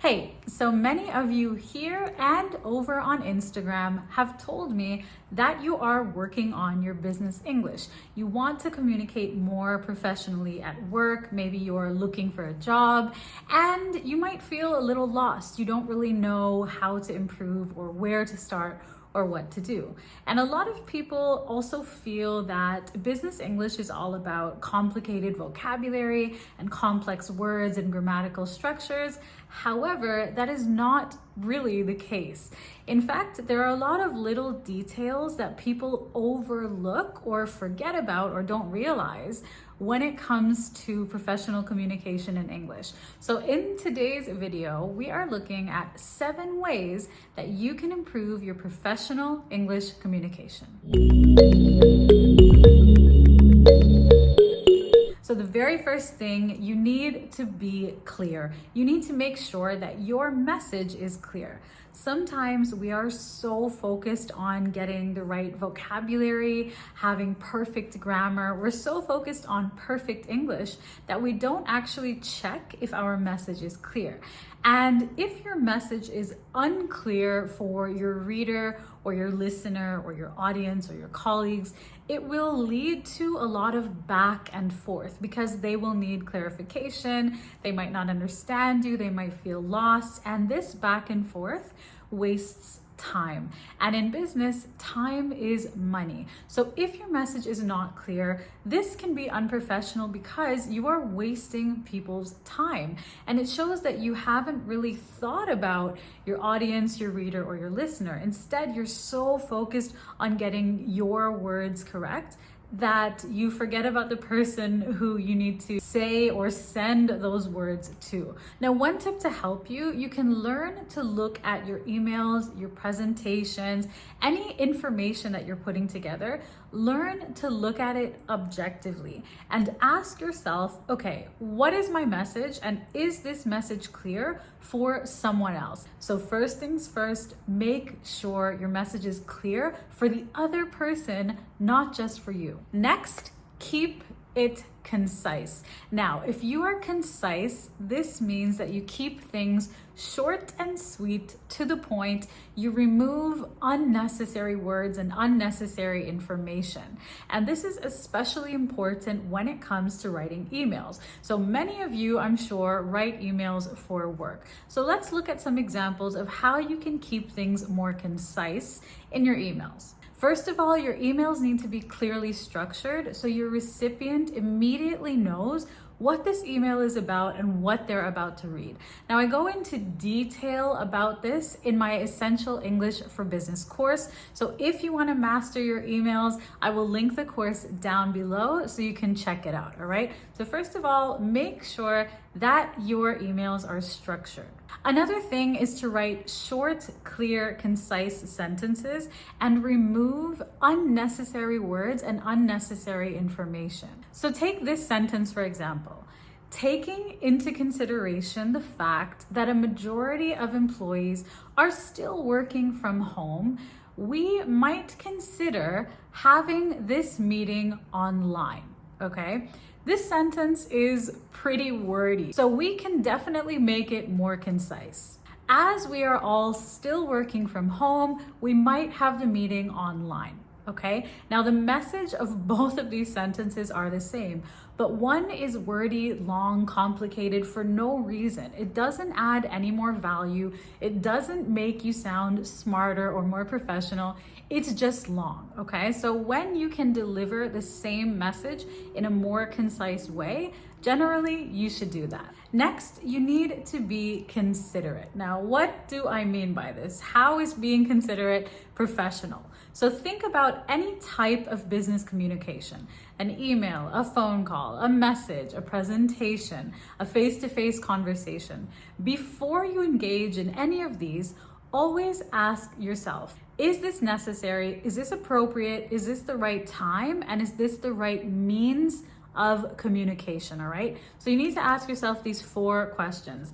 Hey, so many of you here and over on Instagram have told me that you are working on your business English. You want to communicate more professionally at work. Maybe you're looking for a job and you might feel a little lost. You don't really know how to improve or where to start or what to do. And a lot of people also feel that business English is all about complicated vocabulary and complex words and grammatical structures. However, that is not really the case. In fact, there are a lot of little details that people overlook or forget about or don't realize when it comes to professional communication in English. So in today's video, we are looking at 7 ways that you can improve your professional English communication. So the very first thing, you need to be clear. You need to make sure that your message is clear. Sometimes we are so focused on getting the right vocabulary, having perfect grammar. We're so focused on perfect English that we don't actually check if our message is clear. And if your message is unclear for your reader or your listener or your audience or your colleagues, it will lead to a lot of back and forth because they will need clarification. They might not understand you. They might feel lost. And this back and forth wastes time. And in business, time is money. So if your message is not clear, this can be unprofessional because you are wasting people's time. And it shows that you haven't really thought about your audience, your reader, or your listener. Instead, you're so focused on getting your words correct that you forget about the person who you need to say or send those words to. Now, one tip to help you, you can learn to look at your emails, your presentations, any information that you're putting together, learn to look at it objectively and ask yourself, okay, what is my message and is this message clear for someone else? So first things first, make sure your message is clear for the other person, not just for you. Next, keep it concise. Now, if you are concise, this means that you keep things short and sweet, to the point. You remove unnecessary words and unnecessary information. And this is especially important when it comes to writing emails. So many of you, I'm sure, write emails for work. So let's look at some examples of how you can keep things more concise in your emails. First of all, your emails need to be clearly structured so your recipient immediately knows what this email is about and what they're about to read. Now, I go into detail about this in my Essential English for Business course. So if you want to master your emails, I will link the course down below so you can check it out, all right? So first of all, make sure that your emails are structured. Another thing is to write short, clear, concise sentences and remove unnecessary words and unnecessary information. So take this sentence, for example. Taking into consideration the fact that a majority of employees are still working from home, we might consider having this meeting online, okay? This sentence is pretty wordy, so we can definitely make it more concise. As we are all still working from home, we might have the meeting online. Okay, now the message of both of these sentences are the same, but one is wordy, long, complicated for no reason. It doesn't add any more value. It doesn't make you sound smarter or more professional. It's just long, okay? So when you can deliver the same message in a more concise way, generally, you should do that. Next, you need to be considerate. Now, what do I mean by this? How is being considerate professional? So think about any type of business communication: an email, a phone call, a message, a presentation, a face-to-face conversation. Before you engage in any of these, always ask yourself, is this necessary? Is this appropriate? Is this the right time? And is this the right means of communication, all right? So you need to ask yourself these 4 questions.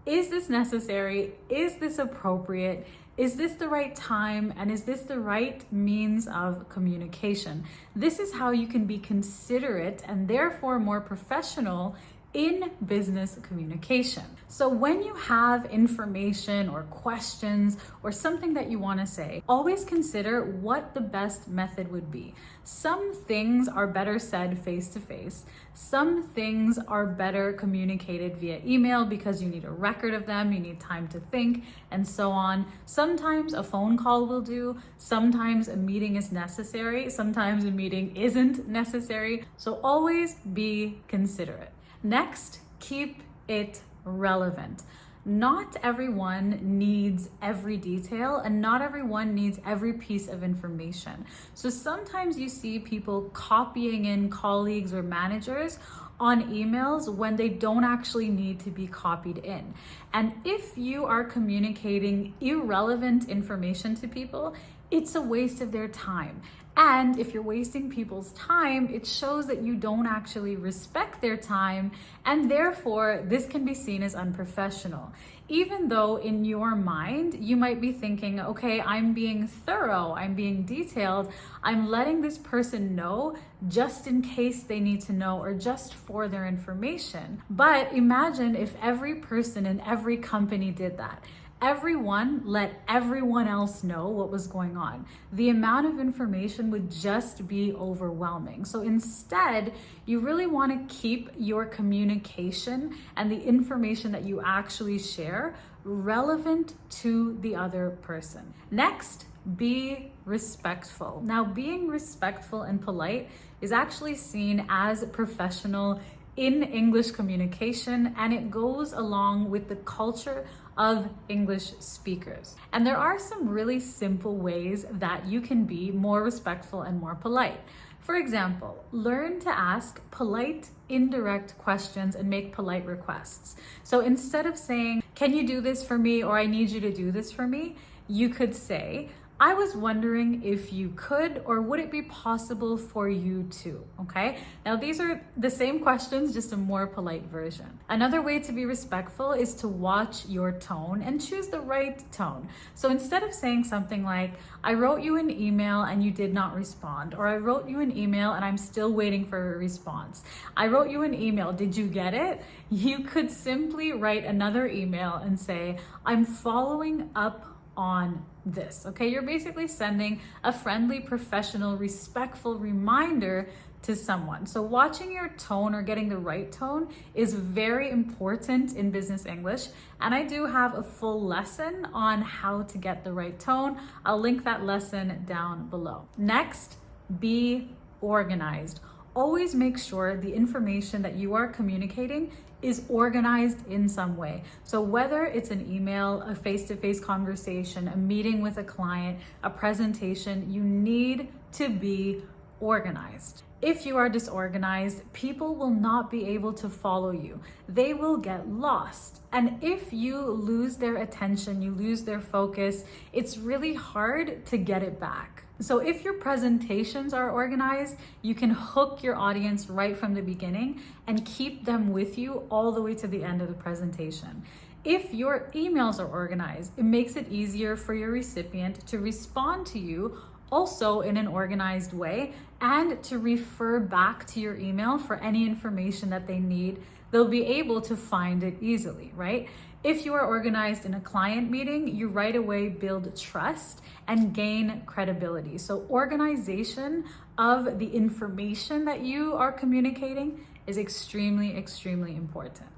Is this necessary? Is this appropriate? Is this the right time? And is this the right means of communication? This is how you can be considerate and therefore more professional in business communication. So when you have information or questions or something that you want to say, always consider what the best method would be. Some things are better said face to face. Some things are better communicated via email because you need a record of them, you need time to think, and so on. Sometimes a phone call will do. Sometimes a meeting is necessary. Sometimes a meeting isn't necessary. So always be considerate. Next, keep it relevant. Not everyone needs every detail and not everyone needs every piece of information. So sometimes you see people copying in colleagues or managers on emails when they don't actually need to be copied in. And if you are communicating irrelevant information to people, it's a waste of their time. And if you're wasting people's time, it shows that you don't actually respect their time, and therefore this can be seen as unprofessional. Even though in your mind, you might be thinking, okay, I'm being thorough, I'm being detailed, I'm letting this person know just in case they need to know or just for their information. But imagine if every person in every company did that. Everyone let everyone else know what was going on. The amount of information would just be overwhelming. So instead, you really want to keep your communication and the information that you actually share relevant to the other person. Next, be respectful. Now, being respectful and polite is actually seen as professional in English communication, and it goes along with the culture of English speakers. And there are some really simple ways that you can be more respectful and more polite. For example, learn to ask polite, indirect questions and make polite requests. So instead of saying, "Can you do this for me?" or "I need you to do this for me," you could say, "I was wondering if you could, or would it be possible for you to?" Okay? Now, these are the same questions, just a more polite version. Another way to be respectful is to watch your tone and choose the right tone. So instead of saying something like, "I wrote you an email and you did not respond," or "I wrote you an email and I'm still waiting for a response," "I wrote you an email, did you get it?" You could simply write another email and say, "I'm following up on this." Okay, you're basically sending a friendly, professional, respectful reminder to someone. So watching your tone or getting the right tone is very important in business English. And I do have a full lesson on how to get the right tone. I'll link that lesson down below. Next, be organized. Always make sure the information that you are communicating is organized in some way. So whether it's an email, a face-to-face conversation, a meeting with a client, a presentation, you need to be organized. If you are disorganized, people will not be able to follow you. They will get lost. And if you lose their attention, you lose their focus, it's really hard to get it back. So if your presentations are organized, you can hook your audience right from the beginning and keep them with you all the way to the end of the presentation. If your emails are organized, it makes it easier for your recipient to respond to you also in an organized way and to refer back to your email for any information that they need. They'll be able to find it easily, right? If you are organized in a client meeting, you right away build trust and gain credibility. So organization of the information that you are communicating is extremely, extremely important.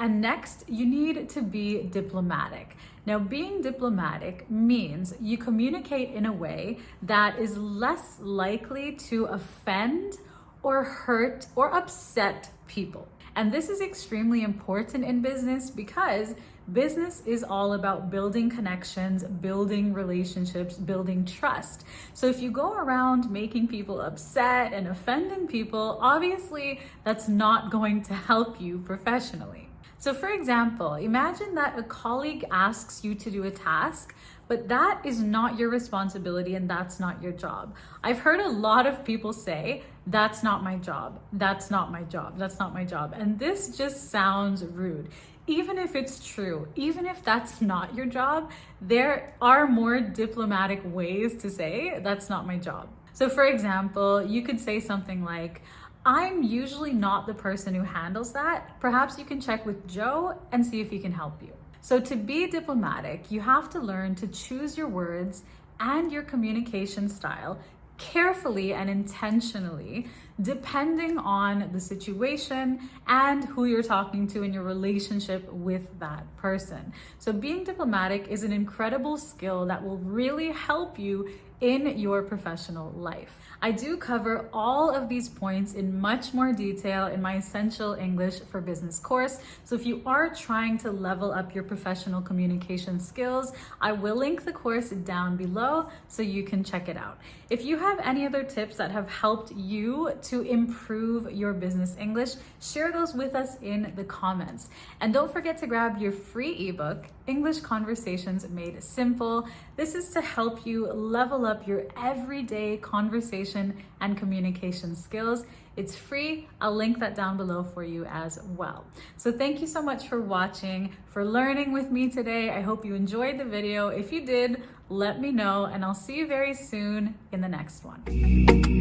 And next, you need to be diplomatic. Now, being diplomatic means you communicate in a way that is less likely to offend or hurt or upset people. And this is extremely important in business because business is all about building connections, building relationships, building trust. So if you go around making people upset and offending people, obviously that's not going to help you professionally. So for example, imagine that a colleague asks you to do a task, but that is not your responsibility and that's not your job. I've heard a lot of people say, "That's not my job, that's not my job, that's not my job." And this just sounds rude. Even if it's true, even if that's not your job, there are more diplomatic ways to say, "That's not my job." So for example, you could say something like, I'm usually not the person who handles that. Perhaps you can check with Joe and see if he can help you. So to be diplomatic, you have to learn to choose your words and your communication style carefully and intentionally, depending on the situation and who you're talking to in your relationship with that person. So being diplomatic is an incredible skill that will really help you in your professional life. I do cover all of these points in much more detail in my Essential English for Business course. So if you are trying to level up your professional communication skills, I will link the course down below so you can check it out. If you have any other tips that have helped you to improve your business English, share those with us in the comments. And don't forget to grab your free ebook, English Conversations Made Simple. This is to help you level up your everyday conversation and communication skills. It's free. I'll link that down below for you as well. So thank you so much for watching, for learning with me today. I hope you enjoyed the video. If you did, let me know, and I'll see you very soon in the next one.